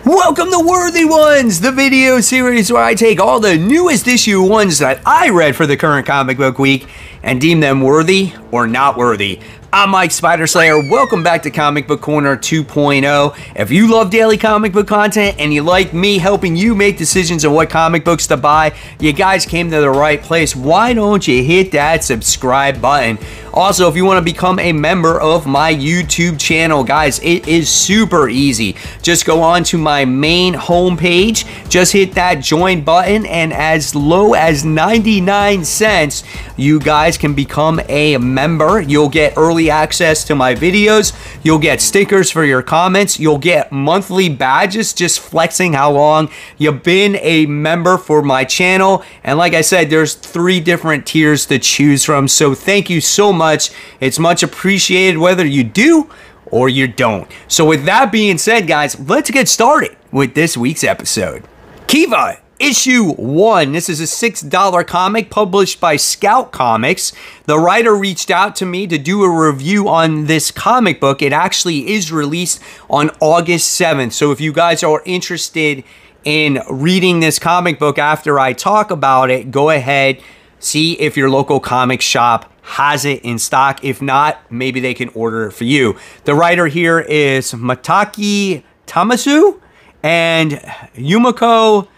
Welcome to Worthy Ones, the video series where I take all the newest issue ones that I read for the current comic book week and deem them worthy or not worthy. I'm Mike Spider Slayer. Welcome back to Comic Book Corner 2.0. If you love daily comic book content and you like me helping you make decisions on what comic books to buy, you guys came to the right place. Why don't you hit that subscribe button? Also, if you want to become a member of my YouTube channel, guys, it is super easy. Just go on to my main homepage, just hit that join button, and as low as 99 cents, you guys can become a member. You'll get early access to my videos. You'll get stickers for your comments. You'll get monthly badges just flexing how long you've been a member for my channel. And like I said, there's 3 different tiers to choose from. So thank you so much. It's much appreciated whether you do or you don't. So with that being said, guys, let's get started with this week's episode. Kiva, issue 1. This is a $6 comic published by Scout Comics. The writer reached out to me to do a review on this comic book. It actually is released on August 7th. So if you guys are interested in reading this comic book after I talk about it, go ahead, see if your local comic shop has it in stock. If not, maybe they can order it for you. The writer here is Mataki Tamasu and Yumiko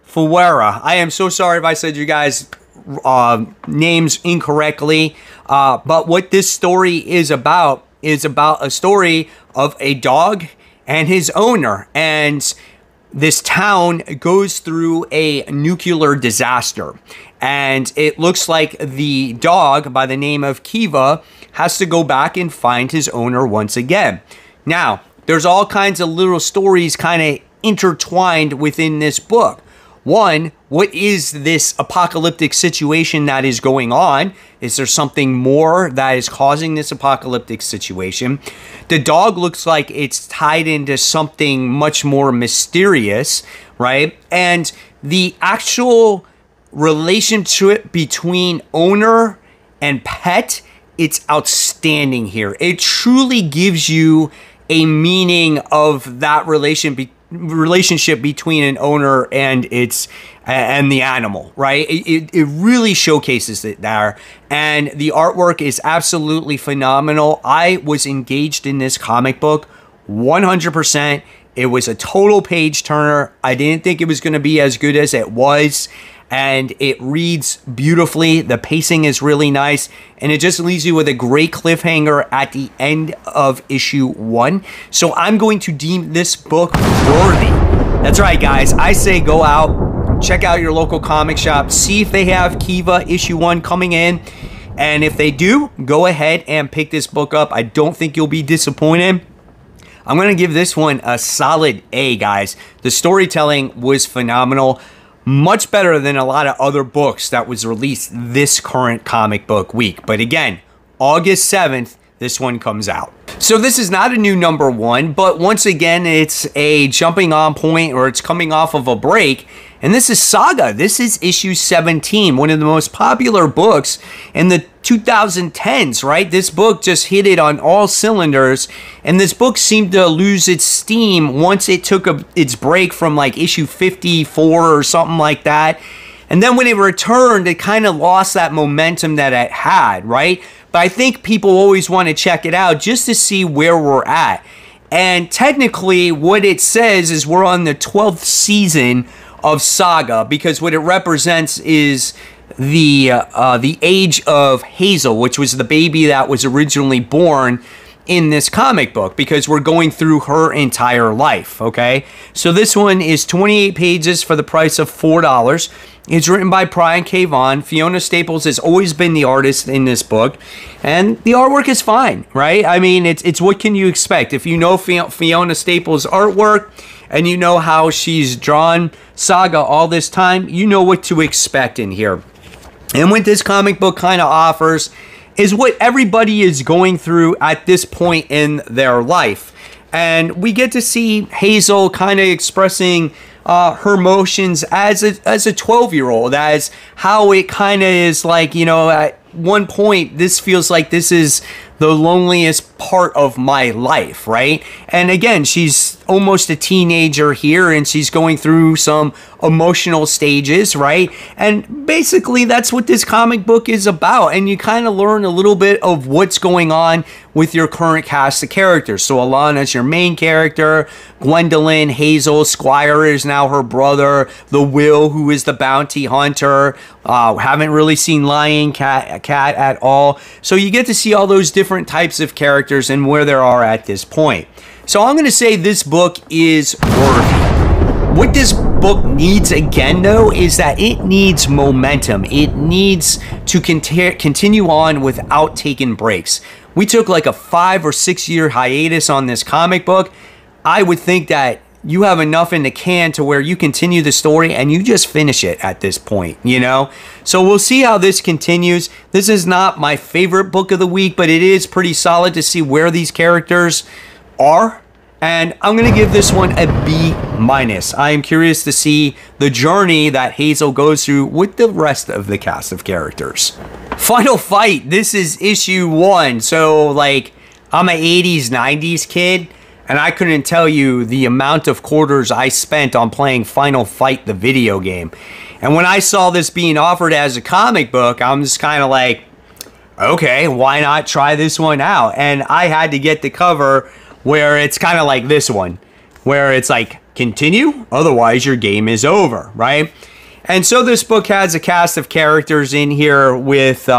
Fuwara. I am so sorry if I said you guys' names incorrectly, but what this story is about a story of a dog and his owner, and this town goes through a nuclear disaster, and it looks like the dog by the name of Kiva has to go back and find his owner once again. Now, there's all kinds of little stories kind of intertwined within this book. One, what is this apocalyptic situation that is going on? Is there something more that is causing this apocalyptic situation? The dog looks like it's tied into something much more mysterious, right? And the actual relationship between owner and pet, it's outstanding here. It truly gives you a meaning of that relationship between an owner and the animal, right? It really showcases it there, and the artwork is absolutely phenomenal. I was engaged in this comic book 100%. It was a total page turner. I didn't think it was going to be as good as it was, and it reads beautifully. The pacing is really nice, and it just leaves you with a great cliffhanger at the end of issue 1. So I'm going to deem this book worthy. That's right, guys. I say go out, check out your local comic shop, see if they have Kiva issue 1 coming in, and if they do, go ahead and pick this book up. I don't think you'll be disappointed. I'm going to give this one a solid A, guys. The storytelling was phenomenal. Much better than a lot of other books that was released this current comic book week. But again, August 7th, this one comes out. So this is not a new number 1, but once again, it's a jumping on point, or it's coming off of a break. And this is Saga. This is issue 17, one of the most popular books in the 2010s, right? This book just hit it on all cylinders, and this book seemed to lose its steam once it took its break from like issue 54 or something like that. And then when it returned, it kind of lost that momentum that it had, right? But I think people always want to check it out just to see where we're at. And technically, what it says is we're on the 12th season of Saga, because what it represents is the age of Hazel, which was the baby that was originally born in this comic book, because we're going through her entire life, okay? So this one is 28 pages for the price of $4. It's written by Brian K. Vaughan. Fiona Staples has always been the artist in this book, and the artwork is fine, right? I mean, it's what can you expect? If you know Fiona Staples' artwork, and you know how she's drawn Saga all this time, you know what to expect in here. And what this comic book kind of offers is what everybody is going through at this point in their life. And we get to see Hazel kind of expressing her emotions as a 12-year-old, as how it kind of is like, you know, at one point, this feels like this is the loneliest part of my life, right? And again, she's almost a teenager here, and she's going through some emotional stages, right? And basically that's what this comic book is about, and you kind of learn a little bit of what's going on with your current cast of characters. So Alana's your main character, Gwendolyn, Hazel, Squire is now her brother, the Will, who is the bounty hunter. Haven't really seen Lion Cat at all. So you get to see all those different types of characters and where they are at this point. So I'm going to say this book is worthy. What this book needs again, though, is that it needs momentum. It needs to continue on without taking breaks. We took like a 5 or 6 year hiatus on this comic book. I would think that you have enough in the can to where you continue the story and you just finish it at this point, you know? So we'll see how this continues. This is not my favorite book of the week, but it is pretty solid to see where these characters are. And I'm going to give this one a B-. I am curious to see the journey that Hazel goes through with the rest of the cast of characters. Final Fight. This is issue 1. So, like, I'm an 80s, 90s kid, and I couldn't tell you the amount of quarters I spent on playing Final Fight, the video game. And when I saw this being offered as a comic book, I'm just kind of like, okay, why not try this one out? And I had to get the cover where it's kind of like this one, where it's like, continue, otherwise your game is over, right? And so this book has a cast of characters in here with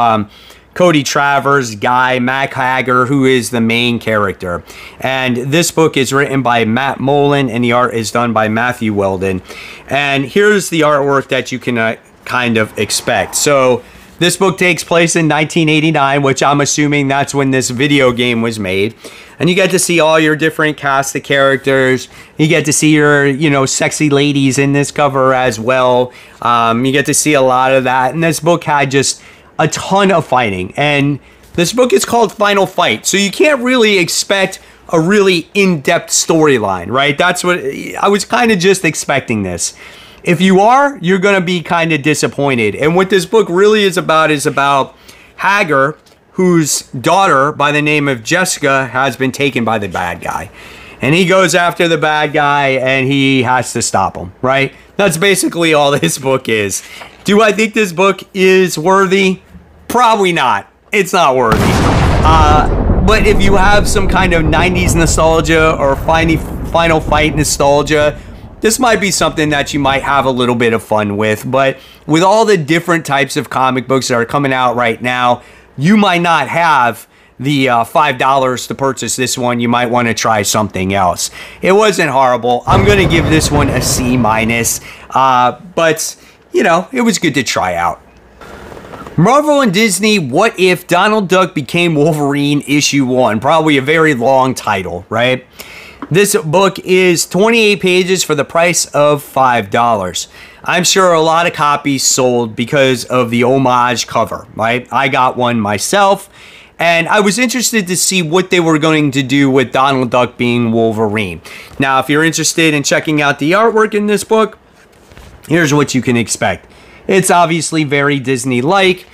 Cody Travers, Guy, Mac Hager, who is the main character. And this book is written by Matt Mullen, and the art is done by Matthew Weldon. And here's the artwork that you can kind of expect. So this book takes place in 1989, which I'm assuming that's when this video game was made. And you get to see all your different cast of characters. You get to see your, you know, sexy ladies in this cover as well. You get to see a lot of that. And this book had just a ton of fighting. And this book is called Final Fight. So you can't really expect a really in-depth storyline, right? That's what I was kind of just expecting this. If you are, you're going to be kind of disappointed. And what this book really is about Hager, whose daughter by the name of Jessica has been taken by the bad guy. And he goes after the bad guy and he has to stop him, right? That's basically all this book is. Do I think this book is worthy? Probably not. It's not worthy. But if you have some kind of 90s nostalgia or Final Fight nostalgia, this might be something that you might have a little bit of fun with. But with all the different types of comic books that are coming out right now, you might not have the $5 to purchase this one. You might want to try something else. It wasn't horrible. I'm going to give this one a C-. But, you know, it was good to try out. Marvel and Disney, What If Donald Duck Became Wolverine Issue 1. Probably a very long title, right? This book is 28 pages for the price of $5. I'm sure a lot of copies sold because of the homage cover, right? I got one myself, and I was interested to see what they were going to do with Donald Duck being Wolverine. Now, if you're interested in checking out the artwork in this book, here's what you can expect. It's obviously very Disney-like.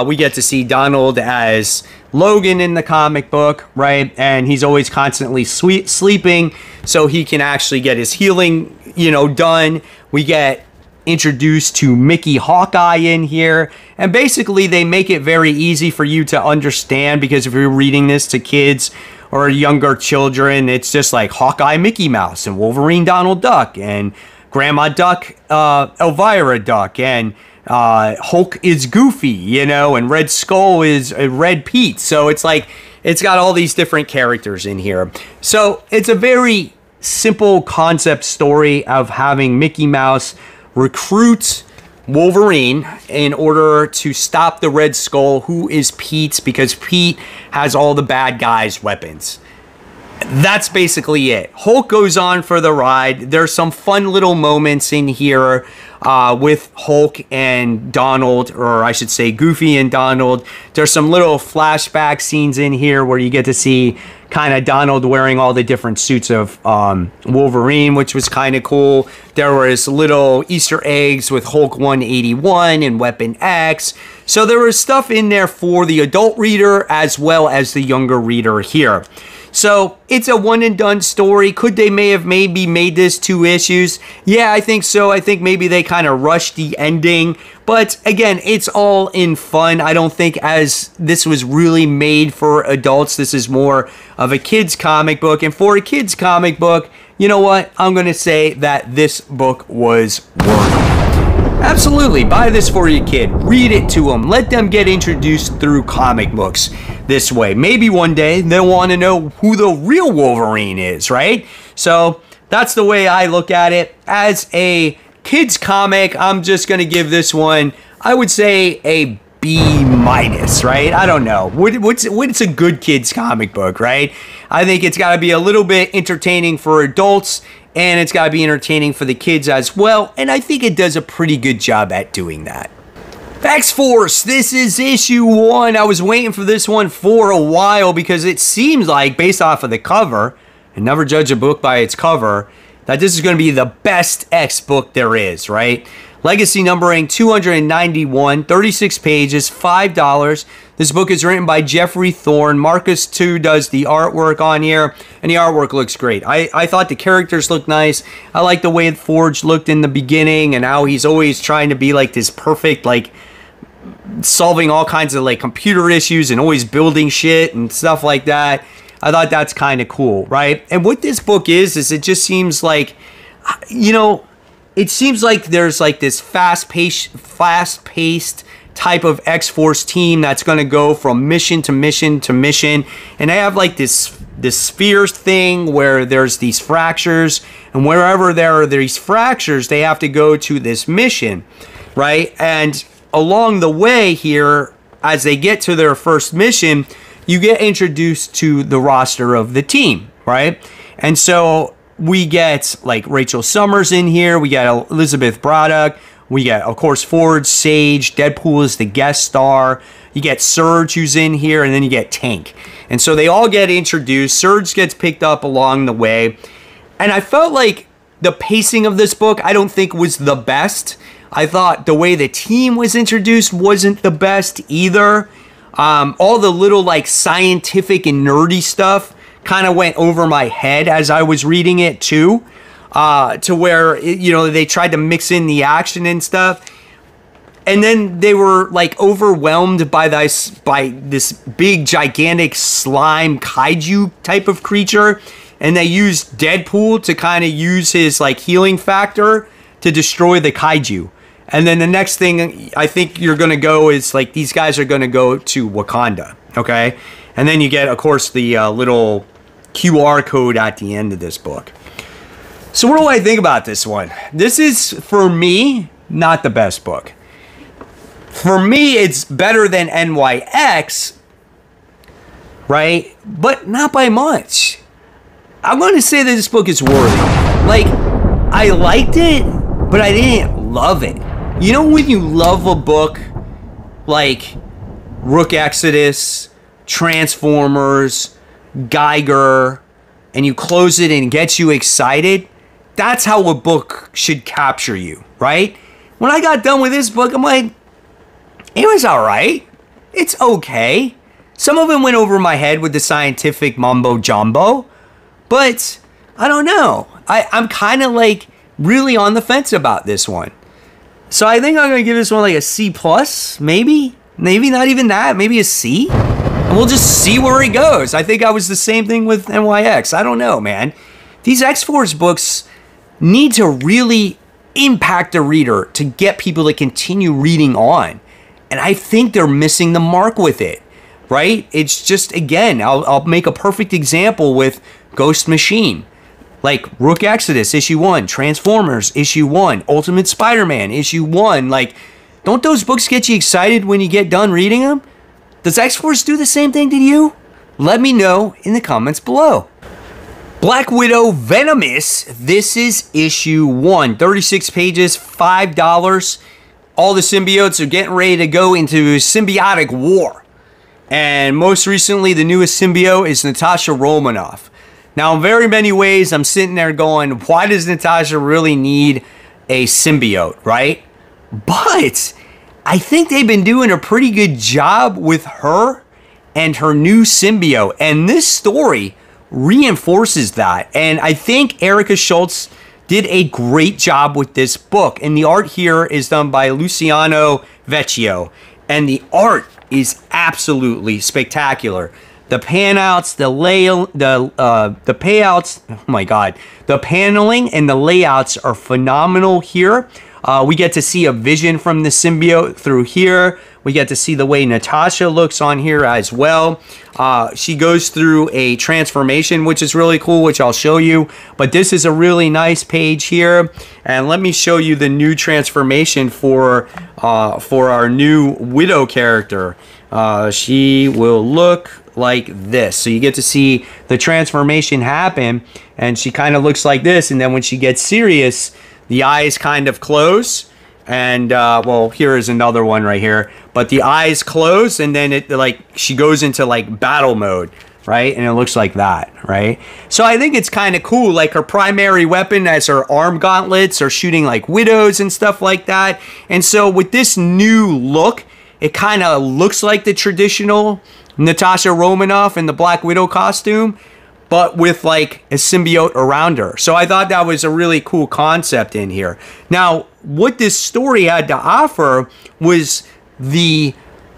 We get to see Donald as Logan in the comic book, right? And he's always constantly sleeping so he can actually get his healing, you know, done. We get introduced to Mickey Hawkeye in here, and basically they make it very easy for you to understand, because if you're reading this to kids or younger children, it's just like Hawkeye Mickey Mouse and Wolverine Donald Duck and Grandma Duck Elvira Duck, and Hulk is Goofy, you know, and Red Skull is Red Pete. So it's like, it's got all these different characters in here. So it's a very simple concept story of having Mickey Mouse recruit Wolverine in order to stop the Red Skull, who is Pete's, because Pete has all the bad guys' weapons. That's basically it. Hulk goes on for the ride. There's some fun little moments in here with Hulk and Donald, or I should say Goofy and Donald. There's some little flashback scenes in here where you get to see kind of Donald wearing all the different suits of Wolverine, which was kind of cool. There was little Easter eggs with Hulk 181 and Weapon X. So there was stuff in there for the adult reader as well as the younger reader here. So it's a one and done story. Could they maybe made this 2 issues? Yeah, I think so. I think maybe they kind of rushed the ending. But again, it's all in fun. I don't think as this was really made for adults. This is more of a kid's comic book. And for a kid's comic book, you know what? I'm going to say that this book was worth it. Absolutely, buy this for your kid. Read it to them. Let them get introduced through comic books this way. Maybe one day they'll want to know who the real Wolverine is, right? So that's the way I look at it. As a kid's comic, I'm just going to give this one, I would say, a B-, right? I don't know. What's a good kid's comic book, right? I think it's got to be a little bit entertaining for adults, and it's got to be entertaining for the kids as well, and I think it does a pretty good job at doing that. XForce, this is issue 1. I was waiting for this one for a while because it seems like, based off of the cover, and never judge a book by its cover, that this is going to be the best X book there is, right? Legacy numbering 291, 36 pages, $5. This book is written by Jeffrey Thorne. Marcus 2 does the artwork on here, and the artwork looks great. I thought the characters looked nice. I like the way Forge looked in the beginning and how he's always trying to be like this perfect, like, solving all kinds of like computer issues and always building shit and stuff like that. I thought that's kind of cool, right? And what this book is it just seems like, you know, it seems like there's like this fast-paced type of X-Force team that's going to go from mission to mission to mission. And they have like this spheres thing where there's these fractures. And wherever there are these fractures, they have to go to this mission, right? And along the way here, as they get to their first mission, you get introduced to the roster of the team, right? And so we get like Rachel Summers in here. We got Elizabeth Braddock. We get, of course, Ford, Sage. Deadpool is the guest star. You get Surge, who's in here, and then you get Tank. And so they all get introduced. Surge gets picked up along the way. And I felt like the pacing of this book, I don't think was the best. I thought the way the team was introduced wasn't the best either. All the little like scientific and nerdy stuff kind of went over my head as I was reading it too, to where, you know, they tried to mix in the action and stuff. And then they were like overwhelmed by this big gigantic slime kaiju type of creature. And they used Deadpool to kind of use his like healing factor to destroy the kaiju. And then the next thing I think you're going to go is like these guys are going to go to Wakanda. Okay. And then you get, of course, the little QR code at the end of this book. So what do I think about this one? This is, for me, not the best book. For me, it's better than NYX, right? But not by much. I'm going to say that this book is worthy. Like, I liked it, but I didn't love it. You know when you love a book like Rook Exodus, Transformers, Geiger, and you close it and it gets you excited? That's how a book should capture you, right? When I got done with this book, I'm like, it was all right. It's okay. Some of it went over my head with the scientific mumbo jumbo, but I don't know. I'm kind of like really on the fence about this one. So I think I'm going to give this one like a C+, maybe. Maybe not even that. Maybe a C. And we'll just see where it goes. I think I was the same thing with NYX. I don't know, man. These X-Force books need to really impact the reader to get people to continue reading on. And I think they're missing the mark with it, right? It's just, again, I'll make a perfect example with Ghost Machine. Like Rook Exodus, issue 1, Transformers, issue 1, Ultimate Spider-Man, issue 1. Like, don't those books get you excited when you get done reading them? Does X-Force do the same thing to you? Let me know in the comments below. Black Widow Venomous, this is issue 1, 36 pages, $5. All the symbiotes are getting ready to go into symbiotic war. And most recently, the newest symbiote is Natasha Romanoff. Now, in very many ways, I'm sitting there going, why does Natasha really need a symbiote, right? But I think they've been doing a pretty good job with her and her new symbiote. And this story reinforces that. And I think Erica Schultz did a great job with this book. And the art here is done by Luciano Vecchio. And the art is absolutely spectacular. The panouts, the payouts, oh my God. The paneling and the layouts are phenomenal here. We get to see a vision from the symbiote through here. We get to see the way Natasha looks on here as well. She goes through a transformation, which is really cool, which I'll show you. But this is a really nice page here. And let me show you the new transformation for our new Widow character. She will look like this. So you get to see the transformation happen. And she kind of looks like this. And then when she gets serious, the eyes kind of close. And, well, here is another one right here. But the eyes close, and then it, like, she goes into, like, battle mode, right? And it looks like that, right? So I think it's kind of cool. Like, her primary weapon as her arm gauntlets are shooting, like, widows and stuff like that. And so with this new look, it kind of looks like the traditional Natasha Romanoff in the Black Widow costume, but with like a symbiote around her. So I thought that was a really cool concept in here. Now, what this story had to offer was the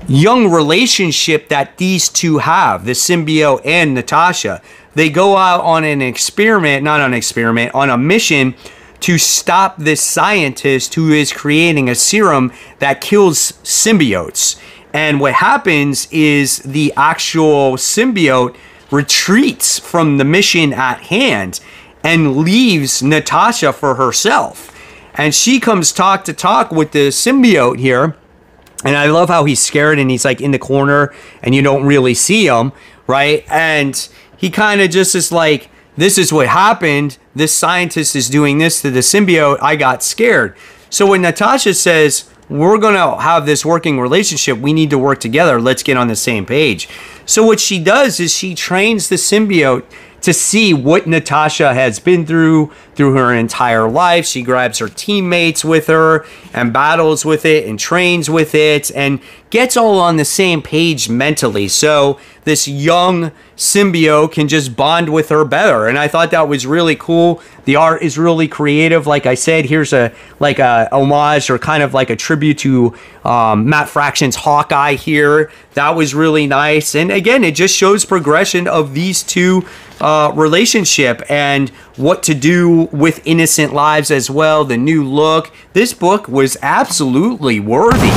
young relationship that these two have, the symbiote and Natasha. They go out on an experiment, not an experiment, on a mission to stop this scientist who is creating a serum that kills symbiotes. And what happens is the actual symbiote retreats from the mission at hand and leaves Natasha for herself. And she comes talk to talk with the symbiote here. And I love how he's scared and he's like in the corner and you don't really see him, right? And he kind of just is like, this is what happened. This scientist is doing this to the symbiote. I got scared. So when Natasha says, we're going to have this working relationship, we need to work together, let's get on the same page. So what she does is she trains the symbiote to see what Natasha has been through her entire life. She grabs her teammates with her and battles with it and trains with it and gets all on the same page mentally. So this young symbiote can just bond with her better. And I thought that was really cool. The art is really creative. Like I said, here's a homage or kind of like a tribute to Matt Fraction's Hawkeye here. That was really nice. And again, it just shows progression of these two relationship and what to do with innocent lives as well. The new look. This book was absolutely worthy.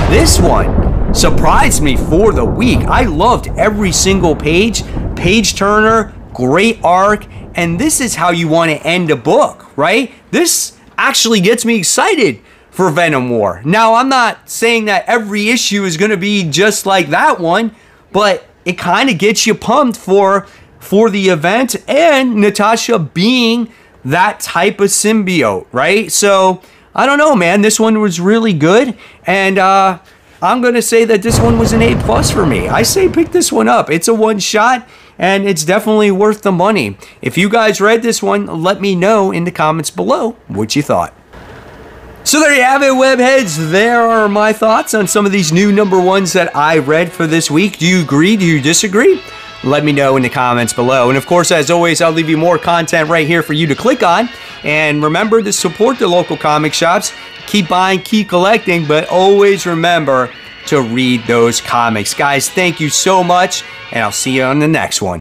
This one surprised me for the week. I loved every single page. Page turner, great arc, and this is how you want to end a book, right? This actually gets me excited for Venom War. Now, I'm not saying that every issue is going to be just like that one, but it kind of gets you pumped for the event and Natasha being that type of symbiote, right? So, I don't know, man. This one was really good, and I'm going to say that this one was an A+ for me. I say pick this one up. It's a one-shot, and it's definitely worth the money. If you guys read this one, let me know in the comments below what you thought. So there you have it, webheads. There are my thoughts on some of these new #1s that I read for this week. Do you agree? Do you disagree? Let me know in the comments below. And of course, as always, I'll leave you more content right here for you to click on. And remember to support the local comic shops. Keep buying, keep collecting, but always remember to read those comics. Guys, thank you so much, and I'll see you on the next one.